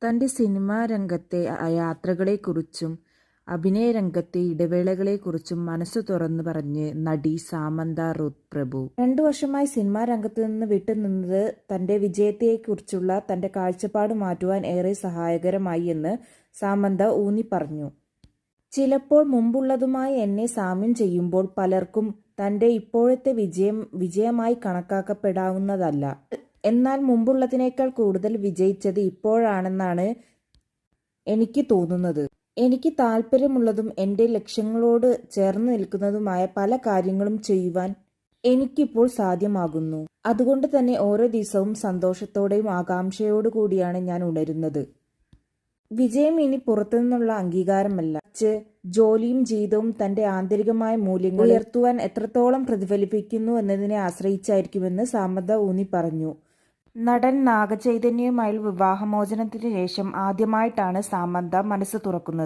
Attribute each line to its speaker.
Speaker 1: തന്റെ സിനിമാ രംഗത്തെ യാത്രകളെക്കുറിച്ചും അഭിനയരംഗത്തെ ഇടവേളകളെക്കുറിച്ചും മനസ്സു തുറന്നു പറഞ്ഞ് നടി സാമന്ത റൂത്ത് പ്രഭു. 2 വർഷമായി സിനിമാ രംഗത്തുനിന്ന് വിട്ടുനിന്നത് തന്റെ വിജയത്തെക്കുറിച്ചുള്ള തന്റെ കാഴ്ചപ്പാട് മാറ്റുവാൻ ഏറെ സഹായകരമായി എന്ന് സാമന്ത ഊന്നിപ്പറഞ്ഞു. ചിലപ്പോൾ മുമ്പുള്ളതുമായി എന്നെ സാമ്യം ചെയ്യുമ്പോൾ പലർക്കും തന്റെ ഇപ്പോഴത്തെ വിജയമായി കണക്കാക്കപ്പെടാവുന്നതല്ല. എന്നാൽ മുമ്പുള്ളതിനേക്കാൾ കൂടുതൽ വിജയിച്ചത് ഇപ്പോഴാണെന്നാണ് എനിക്ക് തോന്നുന്നത്. എനിക്ക് താല്പര്യമുള്ളതും എൻ്റെ ലക്ഷ്യങ്ങളോട് ചേർന്ന് നിൽക്കുന്നതുമായ പല കാര്യങ്ങളും ചെയ്യുവാൻ എനിക്കിപ്പോൾ സാധ്യമാകുന്നു. അതുകൊണ്ട് തന്നെ ഓരോ ദിവസവും സന്തോഷത്തോടെയും ആകാംക്ഷയോടു കൂടിയാണ് ഞാൻ ഉണരുന്നത്. വിജയം ഇനി പുറത്തുനിന്നുള്ള അംഗീകാരമല്ല, മറിച്ച് ജോലിയും ജീവിതവും തന്റെ ആന്തരികമായ മൂല്യങ്ങൾ ഉയർത്തുവാൻ എത്രത്തോളം പ്രതിഫലിപ്പിക്കുന്നു എന്നതിനെ ആശ്രയിച്ചായിരിക്കുമെന്ന് സാമന്ത ഊന്നി പറഞ്ഞു. നടൻ നാഗചൈതന്യയുമായുള്ള വിവാഹമോചനത്തിന് ശേഷം ആദ്യമായിട്ടാണ് സാമന്ത മനസ്സ് തുറക്കുന്നത്.